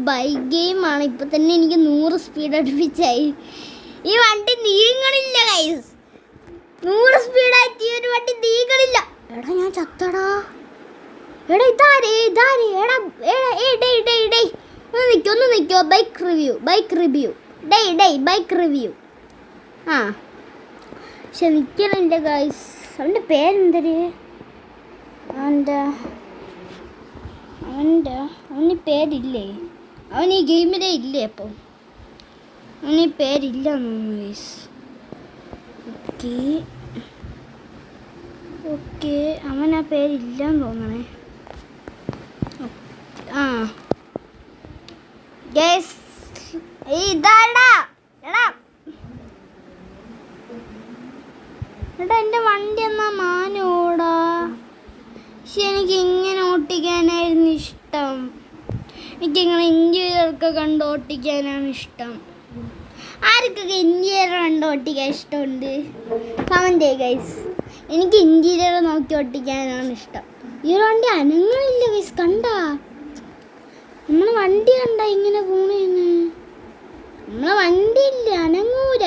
Bike ഗെയിമാണ്. ഇപ്പം തന്നെ എനിക്ക് 100 സ്പീഡ് അടുപ്പിച്ചായി. ഈ വണ്ടി നീങ്ങണില്ല ഗൈസ്. 100 സ്പീഡായിട്ട് ഈ ഒരു വണ്ടി നീങ്ങണില്ല. എടാ ഞാൻ ചത്തടാ. എടാ ഇതാരേ എടാ ഒന്ന് നിൽക്കോ. Bike review bike review. ആ പക്ഷെ നിൽക്കണില്ല ഗൈസ്. അവൻ്റെ പേരെന്തര്? അവന് പേരില്ലേ? അവൻ ഈ ഗെയിമിലേ ഇല്ലേ? അപ്പം അവന് ഈ പേരില്ല ഗൈസ്. ഓക്കെ അവൻ ആ പേരില്ലെന്ന് തോന്നണേ. ആ ഗൈസ് ഇതാടാ. എടാ എൻ്റെ വണ്ടി എന്നാ മാനോടാ. പക്ഷെ എനിക്ക് ഇങ്ങനെ ഓട്ടിക്കാനായിരുന്നു ഇഷ്ടം. എനിക്കിങ്ങനെ ഇന്ത്യയിലൊക്കെ കണ്ട് ഓട്ടിക്കാനാണ് ഇഷ്ടം. ആർക്കൊക്കെ ഇന്ത്യയിൽ കണ്ട് ഓട്ടിക്കാൻ ഇഷ്ടമുണ്ട്? കമന്റ് ചെയ്യുക ഗൈസ്. എനിക്ക് ഇന്ത്യയിൽ നോക്കി ഓട്ടിക്കാനാണ് ഇഷ്ടം. ഈ ഒരു വണ്ടി അനങ്ങളില്ല ഗൈസ്. കണ്ടാ നമ്മളെ വണ്ടി കണ്ട ഇങ്ങനെ പോണേന്ന്. നമ്മളെ വണ്ടി ഇല്ല, അനങ്ങൂര.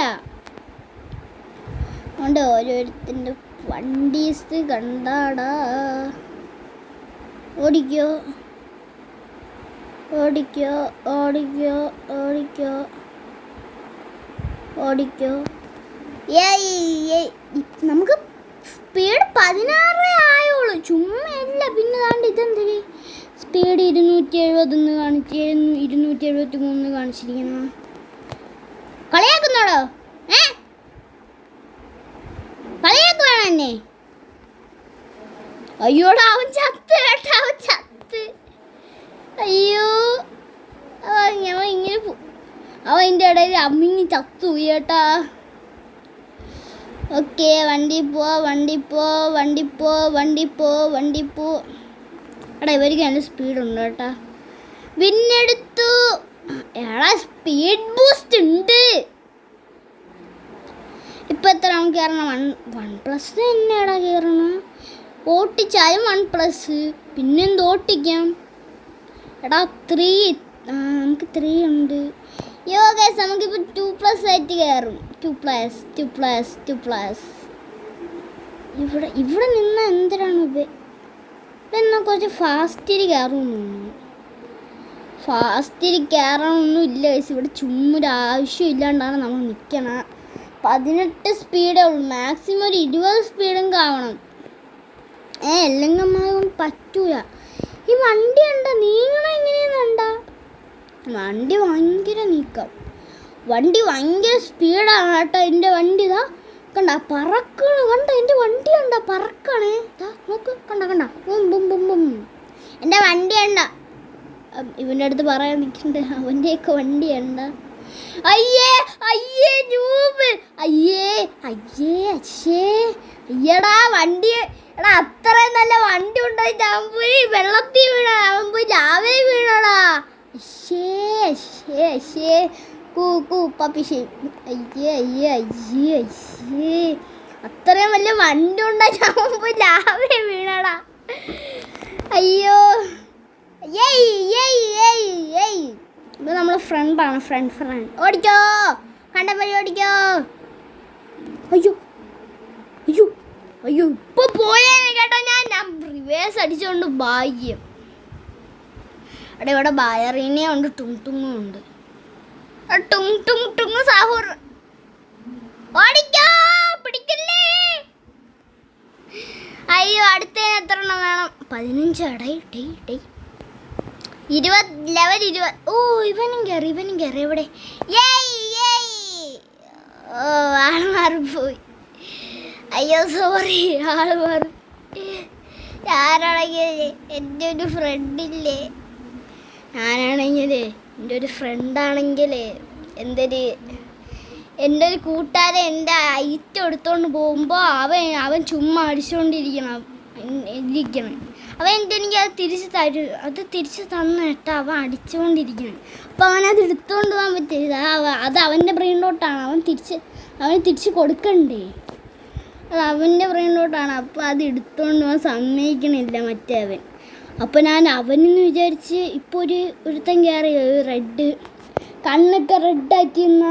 അതുകൊണ്ട് ഓരോരുത്തൻ്റെ വണ്ടീസ് കണ്ടാടാ. ഓടിക്കോ. നമുക്ക് സ്പീഡ് 16 ആയോളൂ. ചുമ്മാ അല്ല. പിന്നെ താണ്ട് ഇതെന്തിന് സ്പീഡ് 270 കാണിച്ച് 273 കാണിച്ചിരിക്കണം. കളിയാക്കുന്നോടോ? കളിയാക്കുവാണ് എന്നെ? അയ്യോടാ അവൻ ചത്ത് കേട്ടാ. അവൻ ചത്ത്. അയ്യോ അവൻ ഇങ്ങനെ അവൻ്റെ ഇടയിൽ അമ്മിങ്ങി ചത്തു കേട്ടാ. ഓക്കെ വണ്ടി പോ. എടാ ഇവർക്ക് നല്ല സ്പീഡുണ്ട് കേട്ടാ. പിന്നെടുത്തു. എടാ സ്പീഡ് ബൂസ്റ്റ് ഉണ്ട്. ഇപ്പം എത്ര നമുക്ക് കയറണം? 1+ തന്നെയാടാ കയറണം. ഓട്ടിച്ചാലും 1+. പിന്നെന്ത് ഓട്ടിക്കാം? എടാ 3 നമുക്ക് 3 ഉണ്ട്. യോ ഗൈസ് നമുക്കിപ്പോൾ 2+ ആയിട്ട് കയറും. 2+. ഇവിടെ നിന്ന് എന്തിനാണ് എന്നാൽ കുറച്ച് ഫാസ്റ്റിൽ കയറുമെന്ന്. ഫാസ്റ്റിൽ കയറാനൊന്നും ഇല്ല ഗൈസ്. ഇവിടെ ചുമ്മാ ഒരു ആവശ്യമില്ലാണ്ടാണ് നമ്മൾ നിൽക്കണം. 18 സ്പീഡേ ഉള്ളൂ. മാക്സിമം ഒരു 20 സ്പീഡും കാണണം. അല്ലെങ്കിൽ നമ്മളെ പറ്റൂല. ഈ വണ്ടി കണ്ട നീങ്ങണ എങ്ങനെയാണെന്നുണ്ടാ? വണ്ടി ഭയങ്കര നീക്കം. വണ്ടി ഭയങ്കര സ്പീഡാണ് കേട്ടോ. എൻ്റെ വണ്ടി ഇതാ കണ്ട പറക്കണ്. കണ്ട എൻ്റെ വണ്ടി കണ്ട പറക്കണേ. നോക്ക് കണ്ട ബും. എൻ്റെ വണ്ടി കണ്ട. ഇവൻ്റെ അടുത്ത് പറയാൻ നിൽക്കണ്ട. അവൻ്റെയൊക്കെ വണ്ടി കണ്ട. അയ്യേ നൂബ്. അയ്യടാ വണ്ടി. എടാ അത്രയും നല്ല വണ്ടി ഉണ്ടായിട്ട് അവൻ പോയി വെള്ളത്തിൽ വീണ. അവൻ പോയി ലാവേ വീണടാ. അയ്യേ അത്രയും വലിയ വണ്ടി ഉണ്ടായിട്ട് അവൻ പോയി ലാവേ വീണടാ. അയ്യോ ഇത് നമ്മളെ ഫ്രണ്ടാണ്. ഫ്രണ്ട് ഓടിക്കോ. കണ്ടപ്പടി ഓടിക്കോ. അയ്യോ ഇപ്പൊ പോയേനെ കേട്ടോ. ഞാൻ റിവേഴ്സ് അടിച്ചോണ്ട് ഭാഗ്യം. ഇവിടെ ബയറിനെ ഉണ്ട്. ടുങ് ഉണ്ട്. ടുങ് സാഹൂർ ഓടിക്കോ. പിടിക്കല്ലേ. അയ്യോ അടുത്തതിന് എത്ര എണ്ണം വേണം? 15. അടേ 20 ലെവൽ 20. ഓ ഇവനും കയറി. എവിടെ? ഓ ആൾ മാറിപ്പോയി. അയ്യോ സോറി ആൾ മാറി. ഞാനാണെങ്കിൽ എൻ്റെ ഒരു ഫ്രണ്ടില്ലേ. എൻ്റെ ഒരു ഫ്രണ്ടാണെങ്കിൽ എൻ്റെ ഒരു കൂട്ടുകാരൻ എൻ്റെ ഐറ്റം എടുത്തുകൊണ്ട് പോകുമ്പോൾ അവൻ ചുമ്മാ അടിച്ചുകൊണ്ടിരിക്കണം. അവൻ എനിക്ക് അത് തിരിച്ച് തന്നു കേട്ടോ. അവൻ അടിച്ചുകൊണ്ടിരിക്കണം. അപ്പോൾ അവനത് എടുത്തുകൊണ്ട് പോകാൻ പറ്റില്ല. അത് അവൻ്റെ ബ്രെയിനിലോട്ടാണ്. അവന് തിരിച്ച് കൊടുക്കണ്ടേ. അത് അവൻ്റെ ബ്രെയിനിലോട്ടാണ്. അപ്പോൾ അത് എടുത്തുകൊണ്ട് പോകാൻ സമ്മതിക്കണില്ല മറ്റേ അവൻ. അപ്പോൾ ഞാൻ അവനെന്ന് വിചാരിച്ച് ഇപ്പോൾ ഒരുത്തൻ കയറി റെഡ് കണ്ണൊക്കെ റെഡാക്കിയെന്ന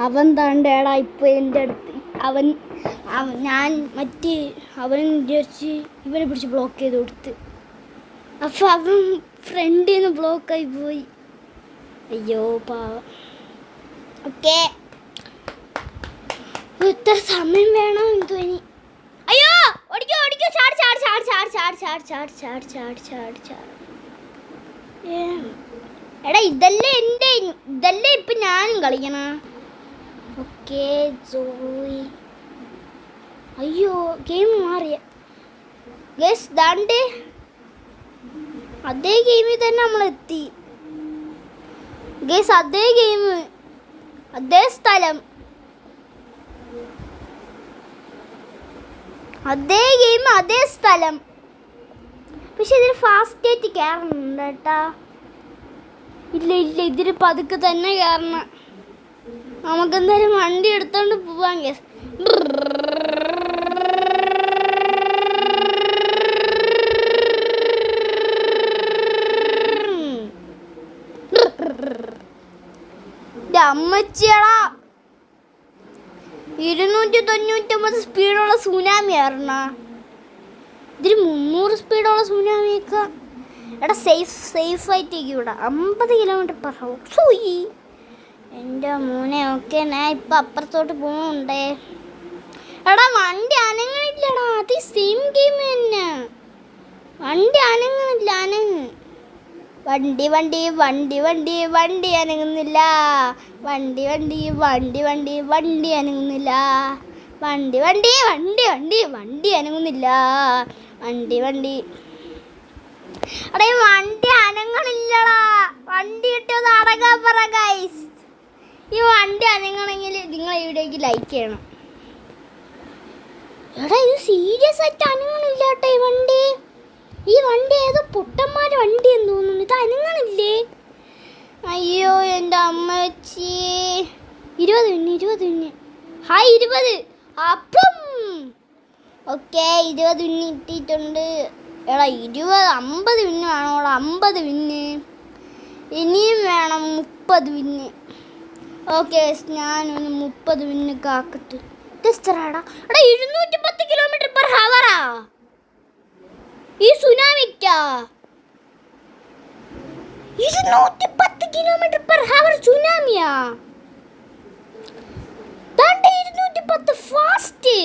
അവൻ താണ്ടേടാ ഇപ്പോൾ എൻ്റെ അടുത്ത് ഞാൻ അവൻ വിചാരിച്ച് ഇവനെ പിടിച്ച് ബ്ലോക്ക് ചെയ്ത് കൊടുത്ത്. അപ്പോൾ അവൻ ഫ്രണ്ടിൽ നിന്ന് ബ്ലോക്കായി പോയി. അയ്യോ പാവം. ഓക്കെ ഇത്ര സമയം വേണം എന്തോ ഇനി. അയ്യോ ഓടിക്കോ ഓടിക്കോ ചാട് ചാട് ചാട് ചാട് ചാട് ചാട് ചാട് ചാട് ചാട് ചാട് ചാട്. എടാ ഇതല്ലേ ഇപ്പം ഞാനും കളിക്കണ. ഓക്കെ ജോയി. അയ്യോ ഗെയിം മാറിയ ഗൈസ്. ദാണ്ട് അതേ ഗെയിമിൽ തന്നെ നമ്മളെത്തി ഗൈസ്. അതേ ഗെയിം അതേ സ്ഥലം അതേ ഗെയിം അതേ സ്ഥലം. പക്ഷെ ഇതിൽ ഫാസ്റ്റ് ആയിട്ട് കയറണുണ്ട് കേട്ടാ. ഇല്ല ഇതിൽ പതുക്കെ തന്നെ കയറണം. നമുക്കെന്തായാലും വണ്ടി എടുത്തോണ്ട് പോവാൻ ഗൈസ്. അമ്മച്ചിയടാ 299 സ്പീഡുള്ള സുനാമി ആയിരുന്ന. ഇതിൽ 300 സ്പീഡുള്ള സുനാമിയൊക്കെ. എടാ സേഫായിട്ടേക്ക് ഇവിടെ 50 km/h. സൂയി എൻ്റെ മോനെ. ഓക്കെ ഞാൻ ഇപ്പം അപ്പുറത്തോട്ട് പോകുന്നുണ്ടേ. എടാ വണ്ടി അനങ്ങണില്ലടാ. അത് സെയിം ഗെയിം തന്നെ. വണ്ടി അനങ്ങണില്ല. വണ്ടി വണ്ടി വണ്ടി വണ്ടി വണ്ടി അനങ്ങുന്നില്ല. വണ്ടി വണ്ടി വണ്ടി വണ്ടി വണ്ടി അനങ്ങുന്നില്ല. വണ്ടി വണ്ടി വണ്ടി വണ്ടി വണ്ടി അനങ്ങുന്നില്ല. വണ്ടി വണ്ടി അടേ വണ്ടി അനങ്ങണില്ലടാ. വണ്ടി കിട്ടിയത് അടങ്ങാൻ പറ ഗൈസ്. ഈ വണ്ടി അനങ്ങണമെങ്കിൽ നിങ്ങൾ ഇവിടേക്ക് ലൈക്ക് ചെയ്യണം. എടാ ഇത് സീരിയസ് ആയിട്ട് അനങ്ങണില്ല കേട്ടോ ഈ വണ്ടി ഏതോ പൊട്ടന്മാരുടെ വണ്ടി എന്ന് തോന്നുന്നു. ഇത് അനങ്ങണില്ലേ. അയ്യോ എൻ്റെ അമ്മച്ചി. 20 മിനിറ്റ് ഹായ് 20 അപ്പം. ഓക്കെ 20 മിനിറ്റ് ഇട്ടിട്ടുണ്ട്. എടാ 50 വിന്ന് വേണോടാ. 50 വിന്ന് ഇനിയും വേണം. 30 വിന്ന്. ഓക്കെ ഞാനൊന്ന് 30 വിന്ന് കാക്കട്ട്. എത്രടാ. എടാ 210 km/h ഈ സുനാമിക്കാ. 210 km/h സുനാമിയാ. 210 ഫാസ്റ്റ്.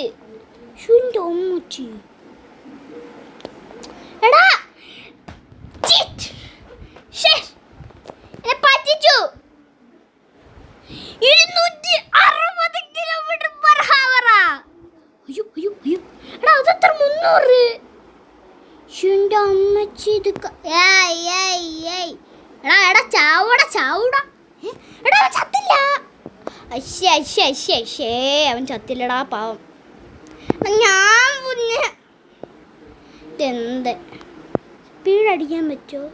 ശുൻ്റെ ഒമ്മച്ചി. എടാ എന്നെ പറ്റിച്ചു. 260 km/h. അയ്യോ അയ്യോ അയ്യോ. എടാ അതെത്ര 300. ശുൻ്റെ അമ്മച്ചി. ഇത് എടാ ചാവൂടാ. എടാ അവൻ ചത്തില്ല. അശ്ശേ അവൻ ചത്തില്ലടാ പാവം. ഞാൻ പിന്നെ ഇതെന്ത് സ്പീഡ് അടിക്കാൻ പറ്റുമോ?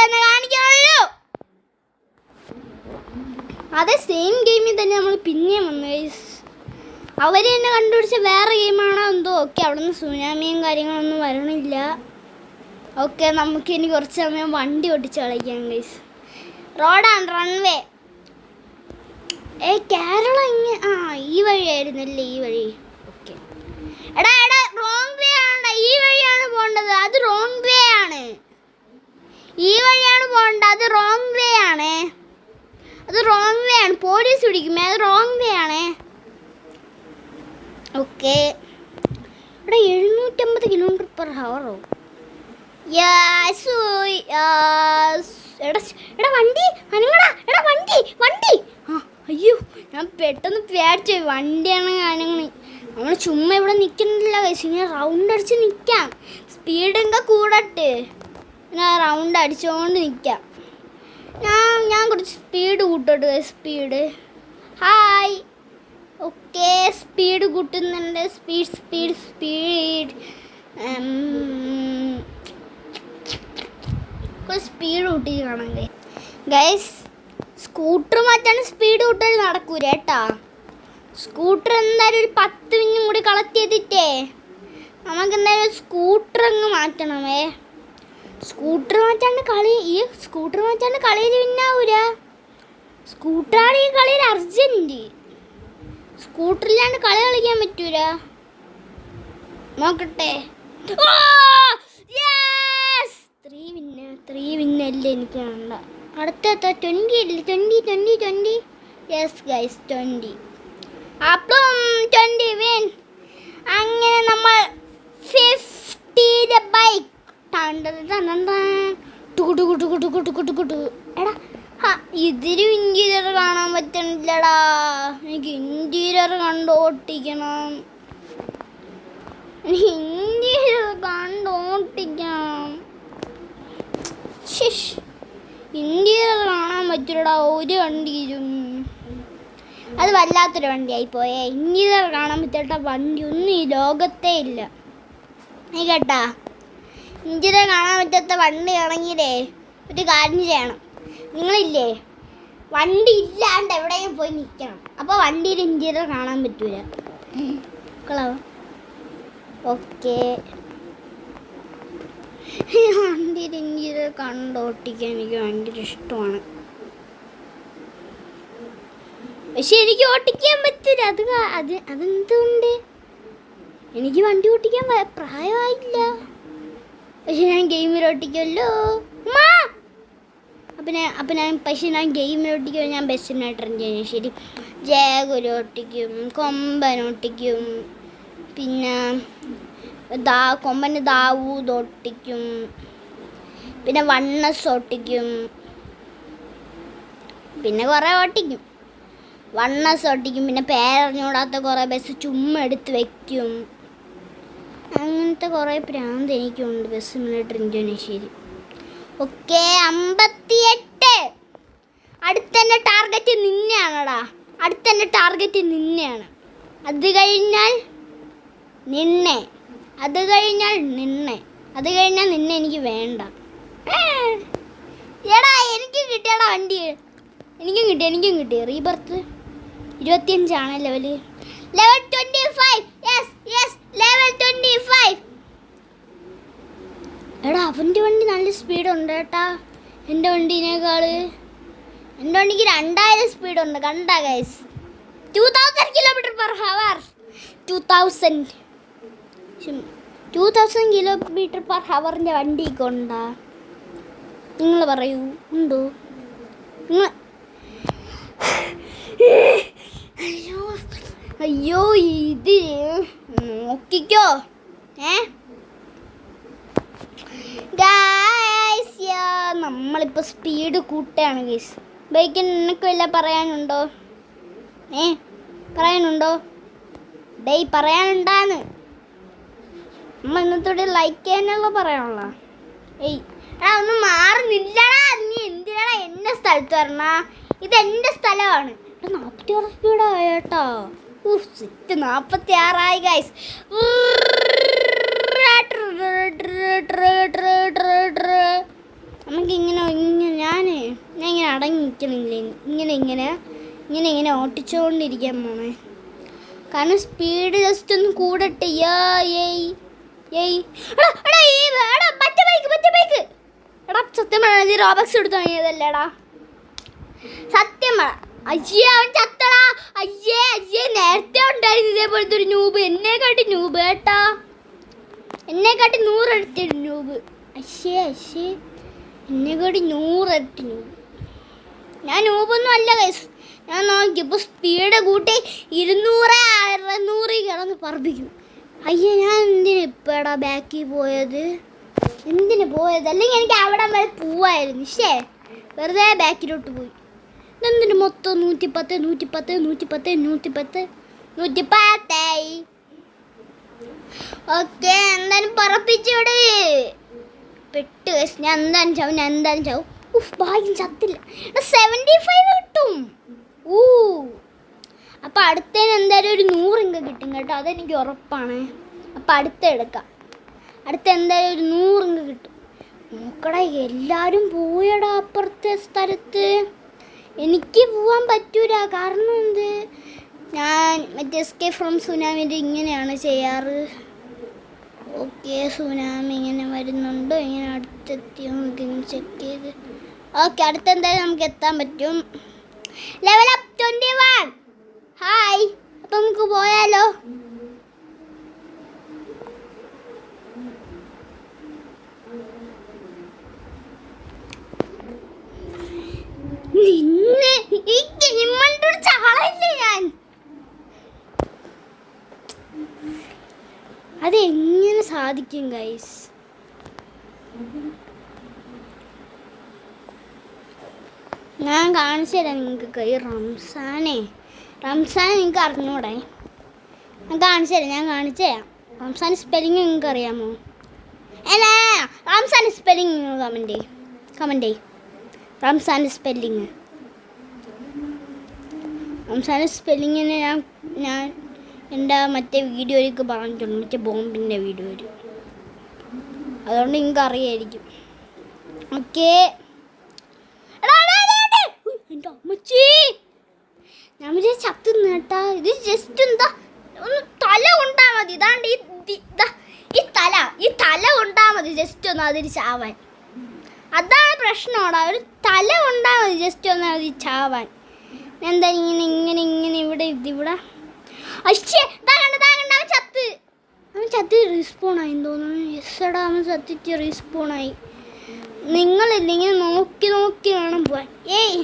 തന്നെ കാണിക്കാണല്ലോ. അതേ സെയിം ഗെയിമിൽ തന്നെ നമ്മൾ പിന്നെയും വന്നു. അവർ തന്നെ കണ്ടുപിടിച്ച വേറെ ഗെയിമാണോ എന്തോ. ഓക്കെ അവിടെ നിന്ന് സുനാമിയും കാര്യങ്ങളൊന്നും വരണില്ല. ഓക്കെ നമുക്കിനി കുറച്ച് സമയം വണ്ടി ഓടിച്ച് കളിക്കാം ഗൈസ്. റോഡാണ് റൺവേ. കേരള ഈ വഴിയായിരുന്നല്ലേ. ഈ വഴി. ഓക്കെ എടാ റോങ് വേ ആണ്. ഈ വഴിയാണ് പോകേണ്ടത്. അത് റോങ് വേ ആണ്. ഈ വഴിയാണ് പോകേണ്ടത്. അത് റോങ് വേ ആണ്. പോലീസ് പിടിക്കുമേ. അത് റോങ് വേ ആണ്. ഓക്കെ ഇവിടെ 750 km/h. എടാ വണ്ടി അനങ്ങടാ. എടാ വണ്ടി. അയ്യോ ഞാൻ പെട്ടെന്ന് പേടിച്ചു. വണ്ടിയാണ് അനങ്ങണി. നമ്മൾ ചുമ്മാ ഇവിടെ നിൽക്കണില്ല കഴിച്ചു. ഇങ്ങനെ റൗണ്ട് അടിച്ച് നിൽക്കാം. സ്പീഡൊക്കെ കൂടട്ടെ. ഞാൻ റൗണ്ട് അടിച്ചുകൊണ്ട് നിൽക്കാം. ഞാൻ കുറച്ച് സ്പീഡ് കൂട്ടോട്ട്. Speed hi. ഓക്കെ സ്പീഡ് കൂട്ടുന്നുണ്ട്. സ്പീഡ് സ്പീഡ് കൂട്ടി കാണാം ഗൈസ്. സ്കൂട്ടർ മാറ്റാൻ സ്പീഡ് കൂട്ടാൻ നടക്കൂല കേട്ടാ. സ്കൂട്ടർ എന്തായാലും ഒരു 10 മിനിറ്റും കൂടി കളക്ട് ചെയ്തിട്ടേ നമുക്ക് എന്തായാലും സ്കൂട്ടർ അങ്ങ് മാറ്റണമേ. സ്കൂട്ടർ മാറ്റാണ്ട് കളിയിൽ പിന്നാവൂല. സ്കൂട്ടറാണ് ഈ കളിയിൽ അർജന്റ്. സ്കൂട്ടറില്ലാണ്ട് കളി കളിക്കാൻ പറ്റൂല. നോക്കട്ടെ. 3 വിന്നല്ലേ എനിക്ക് വേണ്ട. അടുത്ത 20 ഇല്ല. 20. Yes guys 20. അപ്പം 20 വിൻ. അങ്ങനെ നമ്മൾ 50 ബൈക്ക് എടാ ഇതിലും ഇൻറ്റീരിയർ കാണാൻ പറ്റണില്ലടാ. എനിക്ക് ഇൻറ്റീരിയർ കണ്ടോട്ടിക്കണം. ഇൻറ്റീരിയർ കാണാൻ പറ്റില്ലടാ ഒരു വണ്ടിയിലും. അത് വല്ലാത്തൊരു വണ്ടിയായി പോയേ. ഇൻറ്റീരിയർ കാണാൻ പറ്റാത്ത വണ്ടി ഒന്നും ഈ ലോകത്തേ ഇല്ല. നീ കേട്ടാ, ഇൻറ്റീരിയർ കാണാൻ പറ്റാത്ത വണ്ടിയാണെങ്കിലേ ഒരു കാര്യം ചെയ്യണം. നിങ്ങളില്ലേ, വണ്ടി ഇല്ലാണ്ട് എവിടെയെങ്കിലും പോയി നിൽക്കണം. അപ്പോൾ വണ്ടിയിൽ ഇൻറ്റീരിയർ കാണാൻ പറ്റൂല. കളവ് ഓക്കെ. വണ്ടിയിൽ ഇൻറ്റീരിയർ കണ്ടോട്ടിക്കാൻ എനിക്ക് ഭയങ്കര ഇഷ്ടമാണ്. പക്ഷെ എനിക്ക് ഓട്ടിക്കാൻ പറ്റില്ല. അതെന്തുകൊണ്ട്? എനിക്ക് വണ്ടി ഓട്ടിക്കാൻ പ്രായമായില്ല. പക്ഷെ ഞാൻ ഗെയിമിൽ ഓട്ടിക്കുമല്ലോ. പക്ഷെ ഞാൻ ഗെയിമിൽ ഓട്ടിക്കുമ്പോൾ ഞാൻ ബസ്സിനായിട്ട് ചെയ്യുന്നത്. ശരി, ജാഗുൽ ഓട്ടിക്കും, കൊമ്പൻ ഓട്ടിക്കും, പിന്നെ കൊമ്പന് ദാവൂദ് ഓട്ടിക്കും, പിന്നെ വണ്ണസ് ഓട്ടിക്കും, പിന്നെ കുറേ ഓട്ടിക്കും. വണ്ണസ് ഓട്ടിക്കും, പിന്നെ പേരറിഞ്ഞൂടാത്ത കുറേ ബസ് ചുമ്മാ എടുത്ത് വയ്ക്കും. അങ്ങനത്തെ കുറേ പ്രാന്ത് എനിക്കുണ്ട് ബസ് സിമുലേറ്റർ ഇന്തോനേഷ്യയിൽ. ഓക്കെ 58. അടുത്തെൻ്റെ ടാർഗറ്റ് നിന്നെയാണടാ. അത് കഴിഞ്ഞാൽ നിന്നെ എനിക്ക് വേണ്ട. എടാ എനിക്കും കിട്ടിയടാ വണ്ടി. എനിക്കും കിട്ടി റീബർത്ത് 25 ലെവൽ 25. Yes level 25. എടാ അവൻ്റെ വണ്ടി നല്ല സ്പീഡുണ്ട് കേട്ടാ എൻ്റെ വണ്ടീനേക്കാൾ. എൻ്റെ വണ്ടിക്ക് 2000 സ്പീഡുണ്ട്. കണ്ടാ ഗൈസ്, 2000 km/h. 2000 km/h വണ്ടിയൊക്കെ ഉണ്ടാ? നിങ്ങൾ പറയൂ, ഉണ്ടോ? നിങ്ങൾ അയ്യോ ഇത് നോക്കിക്കോ. നമ്മളിപ്പോൾ സ്പീഡ് കൂട്ടുകയാണ് ഗൈസ്. ബൈക്കിന് നിനക്ക് വല്ല പറയാനുണ്ടോ? പറയാനുണ്ടാന്ന് നമ്മൾ ഇന്നത്തോടെ ലൈക്ക് ചെയ്യാനുള്ള പറയാനുള്ള. എടാ ഒന്നും മാറുന്നില്ലടാ. നീ എന്തിനാടാ എൻ്റെ സ്ഥലത്ത് വരണ? ഇതെൻ്റെ സ്ഥലമാണ്. 46 സ്പീഡായി കേട്ടോ. 46 ഗൈസ്. നമുക്കിങ്ങനെ ഞാൻ ഇങ്ങനെ അടങ്ങി നിൽക്കണില്ലേ, ഇങ്ങനെ ഓട്ടിച്ചുകൊണ്ടിരിക്കാൻ പോണേ. കാരണം സ്പീഡ് ജസ്റ്റ് ഒന്ന് കൂടട്ടെ. എടാ സത്യം പറഞ്ഞാൽ നീ റോബക്സ് എടുത്ത് വാങ്ങിയതല്ലേടാ? സത്യം പറ. അവൻ ചത്തടാ. നേരത്തെ ഉണ്ടായിരുന്നു ഇതേപോലത്തെ ഒരു നൂബ്. എന്നെക്കാട്ടി നൂബ് കേട്ടാ. എന്നെക്കാട്ടി 100 ഇരട്ടി നൂബ്. എന്നെക്കാട്ടി 100 ഇരട്ടി നൂബ്. ഞാൻ നൂബൊന്നും അല്ല ഗൈസ്. ഞാൻ നോക്കിയപ്പോൾ സ്പീഡ് കൂട്ടി 200 600 കിടന്ന് പറപ്പിക്കും. ഞാൻ എന്തിനാ ബാക്കിൽ പോയത്? അല്ലെങ്കിൽ എനിക്ക് അവിടെ വരെ പോവായിരുന്നു. വെറുതെ ബാക്കിലോട്ട് പോയി. എന്തിന് മൊത്തം 110. ഓക്കെ, എന്തായാലും പറപ്പിച്ചോട് പെട്ട് ഗൈസ്. ഞാൻ എന്തായാലും ചാവും. ഭാഗ്യം ചത്തില്ല. 75 കിട്ടും. അപ്പം അടുത്തതിന് എന്തായാലും ഒരു 100 ഇങ്ക കിട്ടും കേട്ടോ. അതെനിക്ക് ഉറപ്പാണ്. അപ്പം അടുത്ത എന്തായാലും ഒരു 100 ഇങ്ക കിട്ടും. നോക്കടാ, എല്ലാവരും പോയടാ അപ്പുറത്തെ സ്ഥലത്ത്. എനിക്ക് പോവാൻ പറ്റൂല. കാരണം ഞാൻ മറ്റേ എസ്കേപ്പ് ഫ്രം സുനാമിൻ്റെ ഇങ്ങനെയാണ് ചെയ്യാറ്. ഓക്കെ, സുനാമി ഇങ്ങനെ വരുന്നുണ്ടോ, ഇങ്ങനെ അടുത്തെത്തിയോ നമുക്കിങ്ങനെ ചെക്ക് ചെയ്ത്. ഓക്കെ, അടുത്തെന്തായാലും നമുക്ക് എത്താൻ പറ്റും. Level up 21. ഹായ്, അപ്പം നമുക്ക് പോയാലോ? നിന്നെ ഈ ഗെയിം കണ്ടുപിടിച്ച ആളല്ലേ ഞാൻ. അതെങ്ങനെ സാധിക്കും ഗൈസ്? ഞാൻ കാണിച്ചു തരാം നിങ്ങൾക്ക്. ഈ റംസാനെ നിങ്ങൾക്ക് അറിഞ്ഞൂടെ? ഞാൻ കാണിച്ചു തരാം, കാണിച്ചു തരാം. റംസാൻ സ്പെല്ലിങ് നിങ്ങൾക്ക് അറിയാമോ? അല്ല, റംസാൻ സ്പെല്ലിങ് കമൻറ്റ് ചെയ്യ്. റംസാൻ സ്പെല്ലിങ്ങിന് ഞാൻ എൻ്റെ മറ്റേ വീഡിയോയിലേക്ക് പറഞ്ഞിട്ടുണ്ട്, മറ്റേ ബോംബിൻ്റെ വീഡിയോയിൽ. അതുകൊണ്ട് നിങ്ങൾക്ക് അറിയായിരിക്കും. ഓക്കെ, എൻ്റെ അമ്മച്ചി, ഞാൻ വിചാരിച്ച ചത്തുന്നു കേട്ടാ. ഇത് ജസ്റ്റ് എന്താ ഒന്ന് തല കൊണ്ടാൽ മതി. ഇതാണ്ട് ഈ തല കൊണ്ടാൽ മതി ജസ്റ്റ് ഒന്ന് അതിൽ ചാവാൻ. അതാണ് പ്രശ്നമാണ്. ഒരു തല കൊണ്ടാൽ മതി ജസ്റ്റ് ഒന്ന് അതിൽ ചാവാൻ. എന്താ ഇങ്ങനെ ഇവിടെ അവൻ ചത്ത് റീസ്പോണായി തോന്നുന്നു. യെസ്സടാ, അവൻ സത്യത്തിൽ റീസ്പോണായി. നിങ്ങളിങ്ങനെ നോക്കി വേണം പോവാൻ. ഏയ്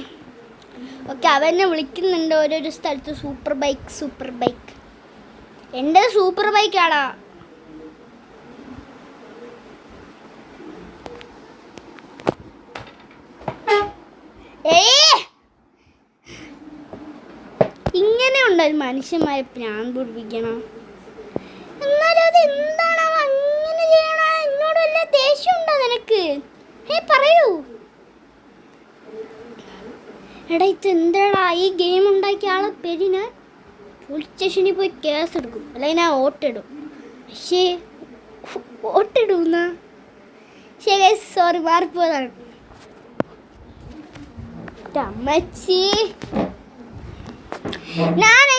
ഓക്കെ, അവനെ വിളിക്കുന്നുണ്ട് ഓരോരോ സ്ഥലത്ത്. സൂപ്പർ ബൈക്ക് എൻ്റെ സൂപ്പർ ബൈക്കാടാ. ഇങ്ങനെ ഉണ്ടായി മനുഷ്യന്മാരെ പ്രാന്ത് പിടിപ്പിക്കണം. എന്നാലും അത് എന്താണ് അങ്ങനെ ചെയ്യണ? എന്നോട് വല്ല ദേഷ്യം ഉണ്ടോ നിനക്ക്? പറയൂ. എടാ, ഇത് എന്താടാ? ഈ ഗെയിം ഉണ്ടാക്കിയ ആളെ പേര് ഞാൻ പോലീസ് സ്റ്റേഷനിൽ പോയി കേസ് എടുക്കും, അല്ലെങ്കിൽ ഞാൻ വോട്ടിടും. പക്ഷേ വോട്ടിടുന്ന ശരി, സോറി, മാറിപ്പോയതാണ്. അമ്മച്ചി, ഞാൻ ഈ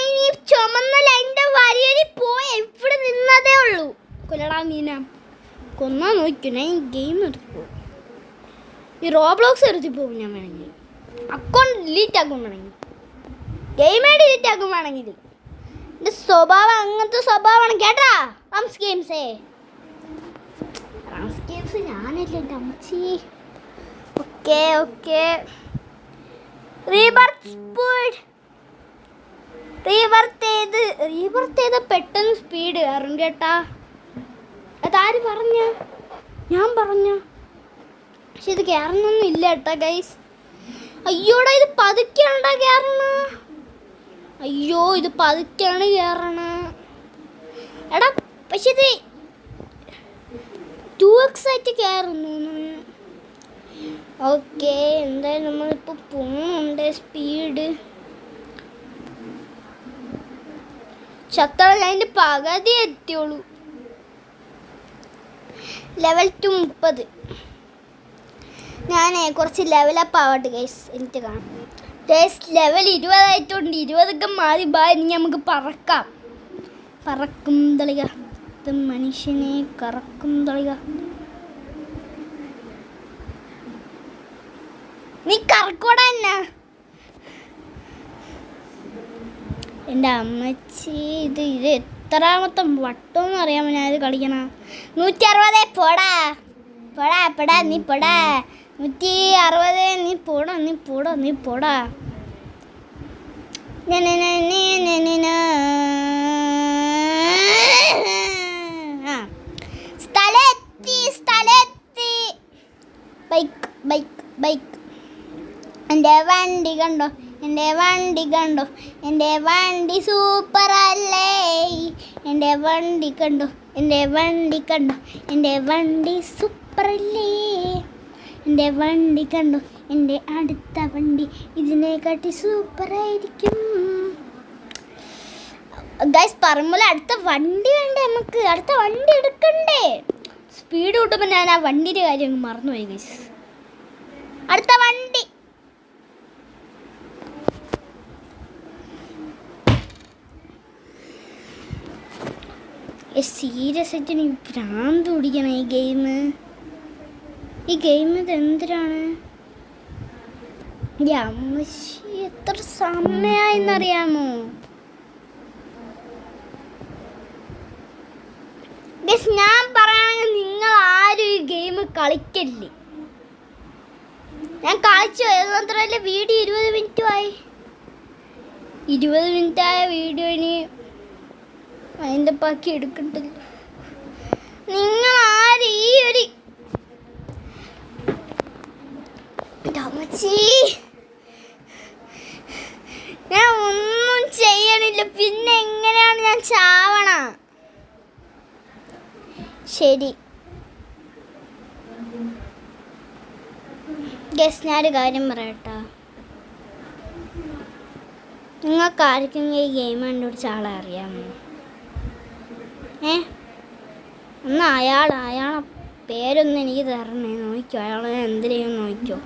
ചുമന്ന ലൈൻ്റെ വരിയിൽ പോയി ഇവിടെ നിന്നതേ ഉള്ളൂ. കൊല്ലടാ മീന, കൊന്നാ നോക്കൂ. ഞാൻ ഈ ഗെയിം എടുത്തു, ഈ റോബ്ലോക്സ് എടുത്ത് പോകും. ഞാൻ വേണമെങ്കിൽ അക്കൗണ്ട് ഡിലീറ്റ് ആക്കും, വേണമെങ്കിൽ ഗെയിമേ ഡിലീറ്റ് ആക്കും. വേണമെങ്കിൽ എൻ്റെ സ്വഭാവം അങ്ങനത്തെ സ്വഭാവമാണ് കേട്ടാ. റംസ് ഗെയിംസ് ഞാനല്ലേ എൻ്റെ അമ്മച്ചി. ഓക്കെ, റീബർത്ത് ചെയ്ത പെട്ടെന്ന് സ്പീഡ് കയറും കേട്ടാ. അതാര് പറഞ്ഞ? ഞാൻ പറഞ്ഞ. പക്ഷെ ഇത് കയറുന്നൊന്നും ഇല്ല കേട്ടാ ഗൈസ്. അയ്യോടാ, ഇത് പതുക്കെയാണ്ടാ കയറണ. അയ്യോ, ഇത് പതുക്കെയാണ് കയറണ. എടാ, പക്ഷെ ഇത് 2x ആയിട്ട് കയറുന്നു. ഓക്കെ, എന്തായാലും നമ്മളിപ്പോൾ പോകുന്നുണ്ട്. സ്പീഡ് ചത്തോളം അതിൻ്റെ പകുതി എത്തിയോളൂ. ലെവൽ 30. ഞാൻ കുറച്ച് ലെവലപ്പ് ആവട്ടെ ഗൈസ്, എനിക്ക് കാണാം. ഗൈസ്, ലെവൽ 20 ആയിട്ടുണ്ട്. 20 മാറി ഇനി നമുക്ക് പറക്കും തളിക. മനുഷ്യനെ കറക്കും തളിക. നീ കറക്കൂടാ എന്നാ? എൻ്റെ അമ്മച്ചി, ഇത് എത്രാമത്തെ വട്ടമെന്ന് അറിയാമോ ഞാൻ ഇത് കളിക്കണ? 160. പോടാ നീ പോടാ. 160. നീ പോടാ. സ്ഥലത്തി. ബൈക്ക്. എൻ്റെ വണ്ടി കണ്ടോ? എൻ്റെ വണ്ടി സൂപ്പർ അല്ലേ? എൻ്റെ വണ്ടി കണ്ടോ? എൻ്റെ വണ്ടി സൂപ്പർ അല്ലേ? എൻ്റെ വണ്ടി കണ്ടോ? എൻ്റെ അടുത്ത വണ്ടി ഇതിനെക്കാട്ടി സൂപ്പറായിരിക്കും. ഗൈസ്, പറയുമ്പോൾ അടുത്ത വണ്ടി വേണ്ടേ നമുക്ക്? അടുത്ത വണ്ടി എടുക്കണ്ടേ? സ്പീഡ് കൂട്ടുമ്പോൾ ഞാൻ ആ വണ്ടിയുടെ കാര്യം മറന്നുപോയി ഗൈസ്. അടുത്ത വണ്ടി സീരിയസ് ആയിട്ട് എനിക്ക് ഭ്രാന്ത് പിടിക്കണം ഈ ഗെയിം ഇത് എന്തിനാണ് അമ്മശ്ശി എത്ര സമയമായെന്നറിയാമോ? ഞാൻ പറയുകയാണെങ്കിൽ നിങ്ങൾ ആരും ഈ ഗെയിം കളിക്കല്ലേ. ഞാൻ കളിച്ചു മാത്രമല്ല വീഡിയോ 20 മിനിറ്റുമായി. 20 മിനിറ്റായ വീഡിയോന് അതിൻ്റെ ബാക്കി എടുക്കണ്ടല്ലോ. നിങ്ങൾ ആരും ഈ ഒരു ഞാൻ ഒന്നും ചെയ്യണില്ല, പിന്നെ എങ്ങനെയാണ് ഞാൻ ചാവണ? ശരി ഞാനൊരു കാര്യം പറയട്ടോ. നിങ്ങൾക്ക് ആർക്കെങ്കിലും ഈ ഗെയിം കണ്ടുപിടിച്ച ആളെ അറിയാമോ? ഒന്ന് അയാളെ പേരൊന്നും എനിക്ക് തരണേ. നോക്കിക്കോ അയാളെ എന്തിനേയും നോക്കിക്കോ.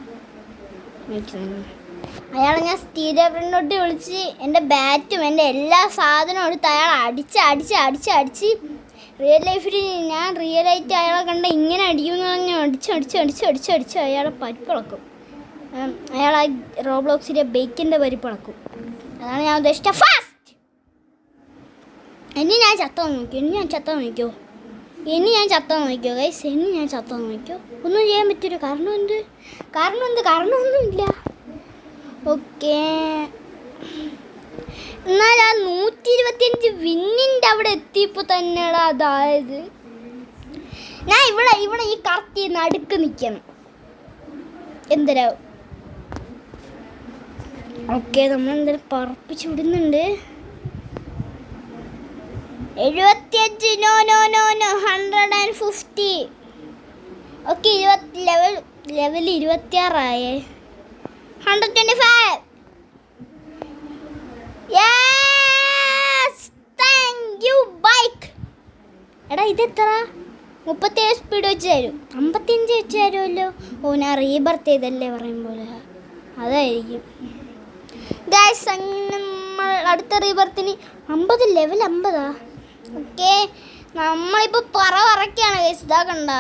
അയാളെ ഞാൻ സ്ഥിരപ്പെട്ട് വിളിച്ച് എൻ്റെ ബാറ്റും എൻ്റെ എല്ലാ സാധനവും എടുത്ത് അയാളെ അടിച്ച് റിയൽ ലൈഫിൽ ഞാൻ റിയലായിട്ട് അയാളെ കണ്ട ഇങ്ങനെ അടിക്കുമെന്ന് പറഞ്ഞാൽ അടിച്ച് അയാളെ പരിപ്പിളക്കും. അയാളെ റോബ്ലോക്സിലെ ബേക്കിൻ്റെ പരിപ്പിളക്കും. അതാണ് ഞാൻ ഉദ്ദേശിച്ച ഫാസ്റ്റ്. ഇനി ഞാൻ ചത്താൻ നോക്കിയോ ഗൈസ്. ഒന്നും ചെയ്യാൻ പറ്റില്ല. കാരണമൊന്നുമില്ല. ഓക്കെ, എന്നാൽ ആ 125 വിന്നിൻ്റെ അവിടെ എത്തിയപ്പോൾ തന്നെയാണ് അതായത് ഞാൻ ഇവിടെ ഈ കറക്റ്റ് നടുക്ക് നിൽക്കണം. എന്തിനാ? ഓക്കെ, നമ്മളെന്തായാലും പറപ്പിച്ച് വിടുന്നുണ്ട്. 75 നോ 150. ഓക്കെ, ലെവൽ 26 ആയേ. 125. Yes, thank you bike. എടാ ഇതെത്ര? 37 സ്പീഡ് വെച്ച് തരും. 55 വെച്ച് തരുമല്ലോ. ഓ, ഞാൻ റീബർത്ത് ചെയ്തല്ലേ പറയും പോലെ അതായിരിക്കും. ഗൈസ്, നമ്മൾ അടുത്ത റീബർത്തിന് 50 ലെവൽ 50. ഓക്കെ, നമ്മളിപ്പോൾ പറക്കുകയാണ് ഗൈസ്. ഇതാ കണ്ട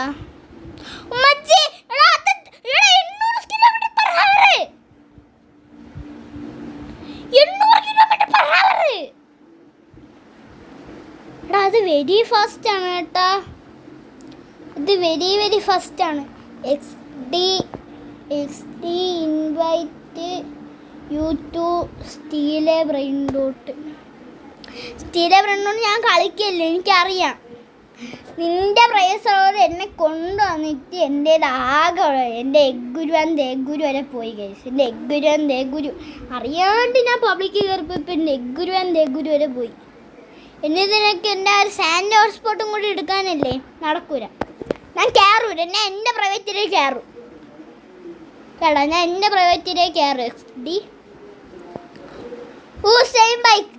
800 km/h. എടാ അത് വെരി ഫാസ്റ്റ് ആണ് കേട്ടാ. ഇത് വെരി ഫാസ്റ്റ് ആണ്. XD invite you to steal brain dot ഞാൻ കളിക്കല്ലേ, എനിക്കറിയാം. നിൻ്റെ പ്രൈസോട് എന്നെ കൊണ്ടുവന്നിട്ട് എൻ്റെ എഗ്ഗുരു വരെ പോയി ഗൈസ്. എൻ്റെ എഗ്ഗുരു അറിയാണ്ട് ഞാൻ പബ്ലിക്ക് കയറിപ്പോൾ ഇപ്പം എൻ്റെ എഗ്ഗുരു വരെ പോയി. എന്നിതിനൊക്കെ എൻ്റെ ആ ഒരു സാൻഡ് ഹോട്ട്സ്പോട്ടും കൂടി എടുക്കാനല്ലേ നടക്കൂല. ഞാൻ കയറൂല. ഞാൻ എൻ്റെ പ്രൈവറ്റിലേക്ക് കയറും കേടാ. XD. ഓ, സെയിം ബൈക്ക്.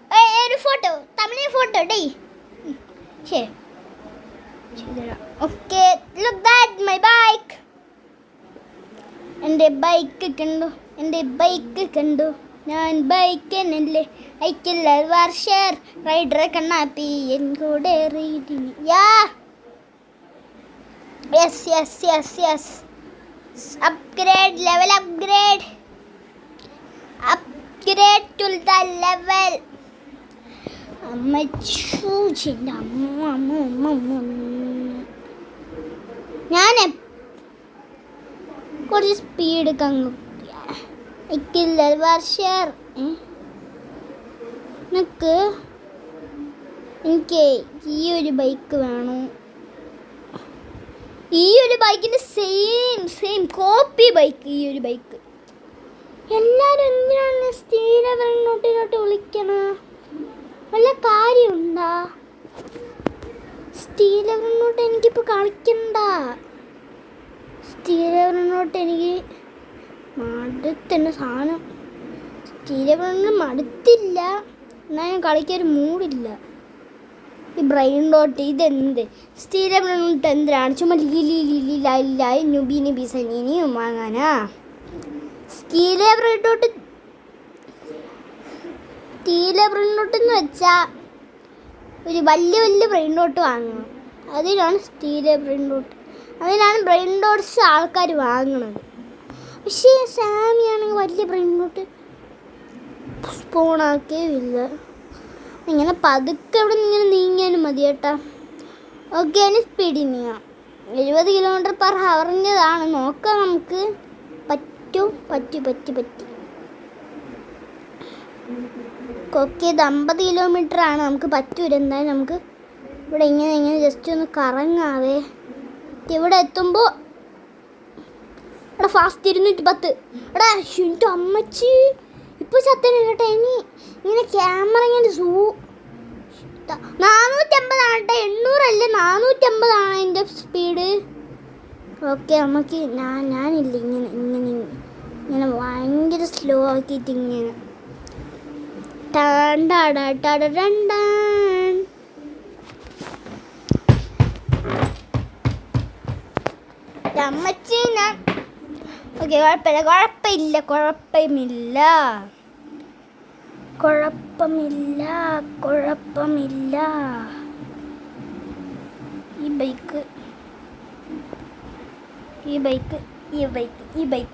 ഒരു ഫോട്ടോ, തമിഴ് ഫോട്ടോ ഡേ. ശരി. Okay, look that my bike. എൻ്റെ ബൈക്ക് കണ്ടു. ഞാൻ ബൈക്കിനല്ലേ ഐക്കില്ല വർഷർ റൈഡറെ കണ്ണാപ്പി എൻ കൂടെ റീഡിങ്. Yes. Upgrade level upgrade to the level. ഞാൻ കുറച്ച് സ്പീഡ് ഐക്കില്ല വർഷർ. എനിക്ക് ഈ ഒരു ബൈക്ക് വേണം. ഈ ഒരു ബൈക്കിൻ്റെ സെയിം കോപ്പി ബൈക്ക്. ഈ ഒരു ബൈക്ക് എല്ലാവരും എന്തിനാണ് സ്റ്റീലവറിനോട്ടിലോട്ട് വിളിക്കണ? വല്ല കാര്യമുണ്ടാ? സ്റ്റീലവറിനോട്ട് എനിക്കിപ്പോൾ കളിക്കണ്ട. സ്റ്റീലവറിനോട്ട് എനിക്ക് മടുത്തന്നെ സാധനം. സ്റ്റീലവറിന് മടുത്തില്ല, എന്നാൽ ഞാൻ കളിക്കാൻ ഒരു മൂടില്ല. ഈ ബ്രെയിൻ ഡോട്ട് ഇതെന്ത്? സ്റ്റീലവറിനോട്ട് എന്തിനാണ്? ചുമ്മാ ലീലായി നുബി സനീനിയും വാങ്ങാനാ? സ്റ്റീലവറിനോട്ടെന്ന് വെച്ചാൽ ഒരു വലിയ വലിയ ബ്രെയിൻ ഡോട്ട് വാങ്ങണം. അതിനാണ് സ്റ്റീൽ ബ്രെയിൻ ഡോട്ട്, അതിനാണ് ബ്രെയിൻ ഡോട്ട്സ് ആൾക്കാർ വാങ്ങണത്. പക്ഷേ സാമിയാണെങ്കിൽ വലിയ ബ്രെയിൻ ഡോട്ട് സ്പൂണാക്കിയില്ല. ഇങ്ങനെ പതുക്കെ ഇവിടെ നിന്ന് ഇങ്ങനെ നീങ്ങിയാലും മതി കേട്ടാ. ഓക്കെ, അതിന് സ്പീഡിൽ നീങ്ങാം. 70 km/h നോക്കാം നമുക്ക്. പറ്റി ഓക്കെ, ഇത് 50 km നമുക്ക് പറ്റൂല. എന്തായാലും നമുക്ക് ഇവിടെ ഇങ്ങനെ ജസ്റ്റ് ഒന്ന് കറങ്ങാവേ. ഇവിടെ എത്തുമ്പോൾ എടാ ഫാസ്റ്റ് 210. എടാ എൻ്റെ അമ്മച്ചി ഇപ്പോൾ ചത്തനെ കേട്ടോ. ഇനി ഇങ്ങനെ ക്യാമറ ഇങ്ങനെ 450 കേട്ടോ, 800 അല്ല 450 എൻ്റെ സ്പീഡ്. ഓക്കെ, നമുക്ക് ഞാനില്ല ഇങ്ങനെ ഭയങ്കര സ്ലോ ആക്കിയിട്ട് ഇങ്ങനെ അമ്മച്ചി ഞാൻ ഓക്കെ, കുഴപ്പമില്ല. ഈ ബൈക്ക്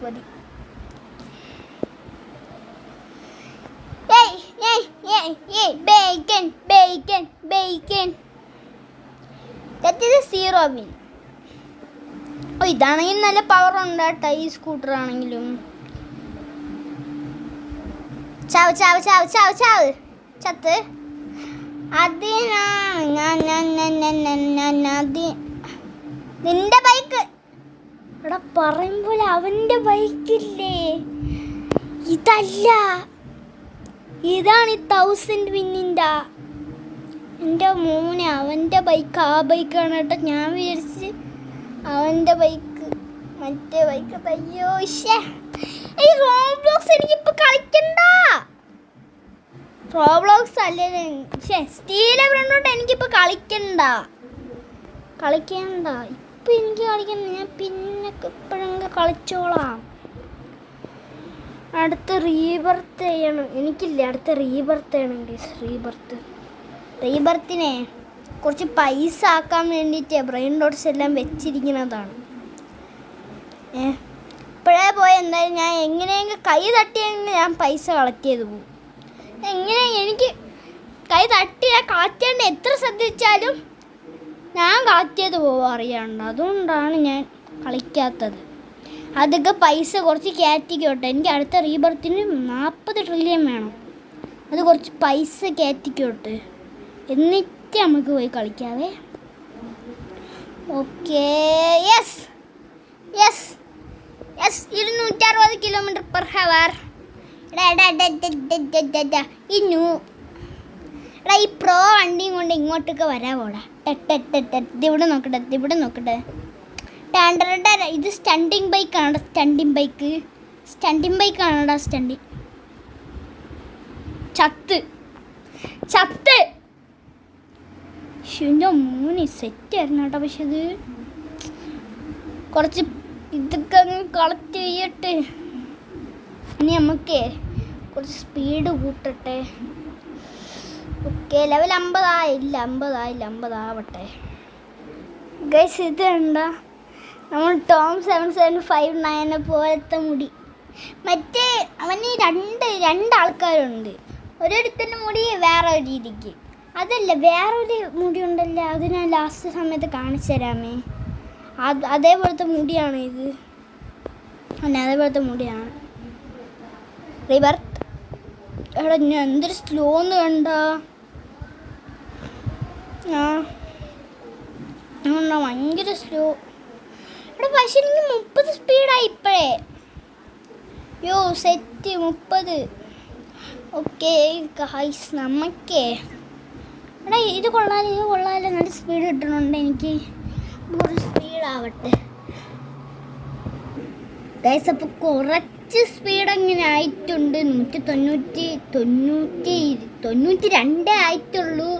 മതി. Bacon zero win. ഇതാണെങ്കിൽ നല്ല പവർ ഉണ്ട് കേട്ടോ. ഈ സ്കൂട്ടർ ആണെങ്കിലും ചത്ത്. അതിനാണ് നിന്റെ ബൈക്ക് ഇവിടെ പറയുമ്പോൾ അവൻ്റെ ബൈക്കില്ലേ, ഇതല്ല, ഇതാണ് 1000 വിന്നിൻ്റെ. എൻ്റെ മോനെ അവൻ്റെ ബൈക്ക്, ആ ബൈക്കാണ് കേട്ടോ. ഞാൻ വിചാരിച്ച് അവൻ്റെ ബൈക്ക്, മറ്റേ ബൈക്ക്. അയ്യോ ഈ റോബ്ലോക്സ് എനിക്കിപ്പോൾ കളിക്കണ്ട. റോബ്ലോക്സ് അല്ലേ, സ്റ്റീൽ ബ്രെയിൻ എനിക്കിപ്പോൾ കളിക്കണ്ട. ഇപ്പം എനിക്ക് കളിക്കണ്ട. ഞാൻ പിന്നെ എപ്പോഴെങ്കിലും കളിച്ചോളാം. അടുത്ത റീബർത്ത് ചെയ്യണം. എനിക്കില്ല, അടുത്ത റീബർത്ത് ചെയ്യണമെങ്കിൽ റീബർത്തിനെ കുറച്ച് പൈസ ആക്കാൻ വേണ്ടിയിട്ട് ബ്രെയിൻ ഡോട്ട്സ് എല്ലാം വെച്ചിരിക്കുന്നതാണ്. ഇപ്പോഴേ പോയി എന്തായാലും ഞാൻ എങ്ങനെയെങ്കിലും കൈ തട്ടിയെങ്കിൽ ഞാൻ പൈസ കളക്ട് ചെയ്ത് പോകും. എങ്ങനെ എനിക്ക് കൈ തട്ടി ഞാൻ കളക്ട് ചെയ്യേണ്ട എത്ര ശ്രദ്ധിച്ചാലും ഞാൻ കളക്ട് ചെയ്ത് പോകും അറിയാണ്ട്. അതുകൊണ്ടാണ് ഞാൻ കളിക്കാത്തത്. അതൊക്കെ പൈസ കുറച്ച് കയറ്റിക്കോട്ടെ. എനിക്ക് അടുത്ത റീബർത്തിന് 40 ട്രില്യൺ വേണം. അത് കുറച്ച് പൈസ കയറ്റിക്കോട്ടെ, എന്നിട്ട് നമുക്ക് പോയി കളിക്കാവേ. Okay, yes 260 km/h. ഈ പ്രോ വണ്ടിയും കൊണ്ട് ഇങ്ങോട്ടൊക്കെ വരാവോടാ. ഇവിടെ നോക്കട്ടെ. ഇത് സ്റ്റണ്ടിങ് ബൈക്കാണ്. സ്റ്റണ്ടിങ് ബൈക്കാണോടാ. ചത്ത് എൻ്റെ മോന് സെറ്റ് ആയിരുന്നു കേട്ടോ. പക്ഷെ അത് കുറച്ച് ഇതൊക്കെ കളക്ട് ചെയ്യട്ടെ. ഇനി നമുക്ക് കുറച്ച് സ്പീഡ് കൂട്ടട്ടെ. ഓക്കെ, ലെവൽ 50 ആയില്ല. 50 ആവട്ടെ ഗൈസ്. ഇത് എന്താ നമ്മൾ ടോം 7759 പോലത്തെ മുടി. മറ്റേ അവന് രണ്ട് ആൾക്കാരുണ്ട്. ഒരിടത്തിൻ്റെ മുടി വേറെ ഒരു രീതിക്ക്, അതല്ല വേറൊരു മുടി ഉണ്ടല്ലോ, അത് ഞാൻ ലാസ്റ്റ് സമയത്ത് കാണിച്ചു തരാമേ. അതേപോലത്തെ മുടിയാണ് ഇത്. അതേപോലത്തെ മുടിയാണ് റീബർത്ത്. എടാ ഞാൻ എന്തൊരു സ്ലോ എന്ന് കണ്ട. ഭയങ്കര സ്ലോ. എടാ പക്ഷെ എനിക്ക് 30 സ്പീഡായി ഇപ്പോഴേ. സെറ്റ് 30. ഓക്കെ ഗൈസ്, നമുക്കേ എടാ ഇത് കൊള്ളാലോ. നല്ല സ്പീഡ് കിട്ടണുണ്ട് എനിക്ക്. ഒരു സ്പീഡാവട്ടെ ഗൈസ്. അപ്പോൾ കുറച്ച് സ്പീഡ് അങ്ങനെ ആയിട്ടുണ്ട്. 192 ആയിട്ടുള്ളൂ.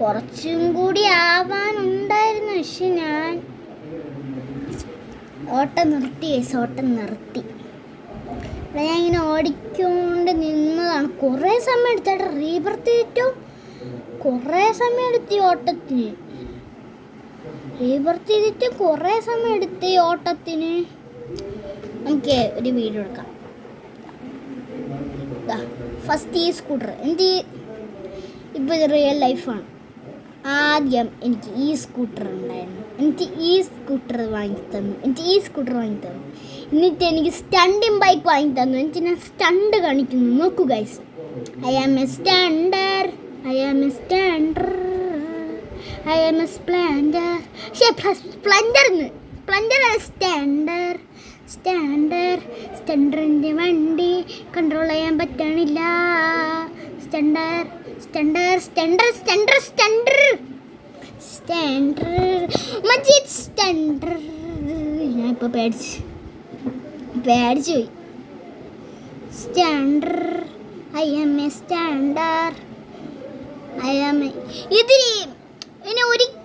കുറച്ചും കൂടി ആവാനുണ്ടായിരുന്നു. പക്ഷെ ഞാൻ ഓട്ടം നിർത്തി. ഞാൻ ഇങ്ങനെ ഓടിക്കൊണ്ട് നിന്നതാണ്. കുറേ സമയം എടുത്തേട്ടാ. റീബർത്ത് ഏറ്റവും കുറേ സമയം എടുത്ത് ഈ ഓട്ടത്തിന്. റീബർത്ത് ചെയ്തിട്ട് കുറേ സമയം എടുത്ത് ഈ ഓട്ടത്തിന്. നമുക്ക് ഒരു വീഡിയോ എടുക്കാം. ഫസ്റ്റ് ഈ സ്കൂട്ടർ ഇപ്പോൾ ഇത് റിയൽ ലൈഫാണ്. ആദ്യം എനിക്ക് ഈ സ്കൂട്ടർ ഉണ്ടായിരുന്നു. എനിക്ക് ഈ സ്കൂട്ടർ വാങ്ങിത്തന്നു. എന്നിട്ട് എനിക്ക് സ്റ്റണ്ടിങ് ബൈക്ക് വാങ്ങിത്തന്നു. എന്നിട്ട് ഞാൻ സ്റ്റണ്ട് കാണിക്കുന്നു. നോക്കൂ guys, I am a stander, I am a stander, I am a Splendor. Splendor സ്റ്റാൻഡറിൻ്റെ വണ്ടി കൺട്രോൾ ചെയ്യാൻ പറ്റണില്ല. സ്റ്റാൻഡർ മജീദ് സ്റ്റാൻഡർ. ഞാൻ ഇപ്പോൾ പേടിച്ചു പോയി. Stander, I am a stander, I am a. ഇതിന് എന്നെ ഒരിക്കലും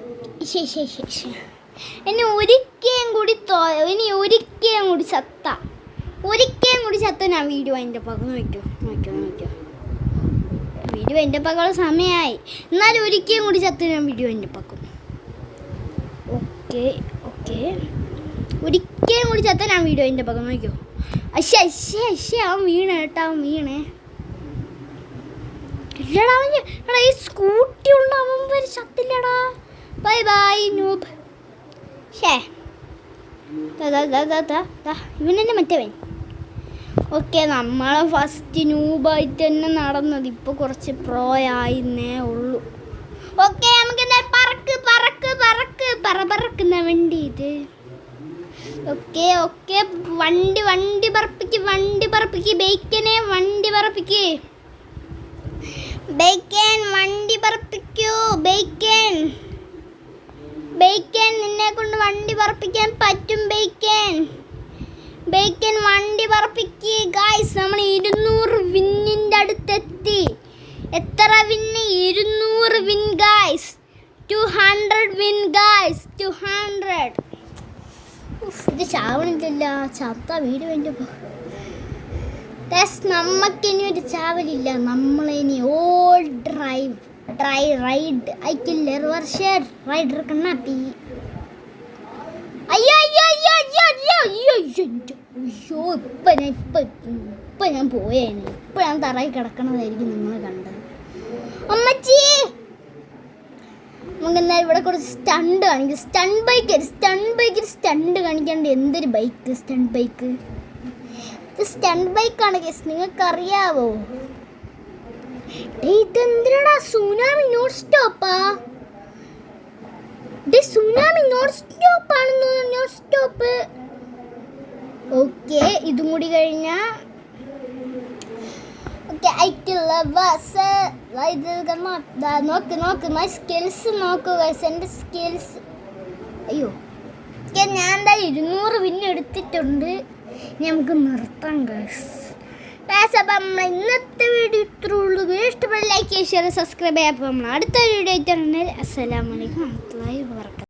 കൂടി ചത്ത ഞാൻ വീഡിയോ അതിൻ്റെ പകം നോക്കിയോ. വീഡിയോ എൻ്റെ പകമുള്ള സമയമായി. എന്നാലും ഒരിക്കലും കൂടി ചത്ത് ഞാൻ വീഡിയോ എൻ്റെ പക്കം. ഓക്കെ ഒരിക്കലും കൂടി ചത്ത ഞാൻ വീഡിയോ എൻ്റെ പകം നോക്കിയോ. അവൻ വീണേ. ഇല്ലടാ ഈ സ്കൂട്ടി ഉണ്ട്, അവൻ വരെ ചത്തില്ലടാ. By noob. ഇവനെന്നെ മറ്റവൻ. ഓക്കെ, നമ്മൾ ഫസ്റ്റ് നൂബായിട്ട് തന്നെ നടന്നത്. ഇപ്പോൾ കുറച്ച് പ്രോ ആയിരുന്നേ ഉള്ളൂ. ഓക്കെ, നമുക്ക് എന്താ പറക്കുന്ന വണ്ടി ഇത്. ഓക്കെ വണ്ടി പറപ്പിക്ക് ബേക്കനെ. വണ്ടി പറപ്പിക്കൂ ബേക്കൻ. നിന്നെ കൊണ്ട് വണ്ടി പറപ്പിക്കാൻ പറ്റും ബേക്കൻ വണ്ടി പറപ്പിക്ക്. ഗായ്സ്, നമ്മൾ 200 വിന്നിൻ്റെ അടുത്തെത്തി. എത്ര വിന്ന്? 200 വിൻ ഗായ്സ്. 200 win guys. 200. ഇത് ചാവണില്ല. ചത്ത വീട് വേണ്ടി നമുക്കിനി ഒരു ചാവലില്ല. നമ്മളിനി ഓൾ റൈഡ് ഐക്കില്ലർ വർഷർ റൈഡർ കണ്ണാപ്പി. അയ്യോ ഇപ്പം ഞാൻ പോയേനെ. ഇപ്പം ഞാൻ തറയിൽ കിടക്കണതായിരിക്കും നിങ്ങൾ കണ്ടത്. അമ്മച്ചി, നമുക്ക് എന്തായാലും ഇവിടെ കുറച്ച് സ്റ്റണ്ട് കാണിക്കും. സ്റ്റണ്ട് ബൈക്കിൽ സ്റ്റണ്ട് കാണിക്കാണ്ട് എന്തൊരു ബൈക്ക്. സ്റ്റണ്ട് ബൈക്കാണ് ഗൈസ്. നിങ്ങൾക്കറിയാവോ? ഇതെന്തിനാ സുനാമി നോൺ സ്റ്റോപ്പാ? Tsunami non stop. ഓക്കെ, ഇതും കൂടി കഴിഞ്ഞാ നോക്ക് മൈ സ്കിൽസ് നോക്കൂ ഗൈസ്. എൻ്റെ സ്കിൽസ്. അയ്യോ, ഞാൻ എന്തായാലും 200 വിന്ന് എടുത്തിട്ടുണ്ട്. നമുക്ക് നിർത്താം ഗൈസ്. അപ്പം നമ്മൾ ഇന്നത്തെ വീഡിയോ ഇത്രേ ഉള്ളൂ. ഇഷ്ടപ്പെട്ട ലൈക്ക് ചെയ്യുക, ഷെയർ, സബ്സ്ക്രൈബ് ചെയ്യാം. അപ്പോൾ നമ്മൾ അടുത്ത വീഡിയോ ആയിട്ട് അസ്സലാമു അലൈക്കും വറഹ്മത്തുള്ളാഹി വബറകാതുഹു.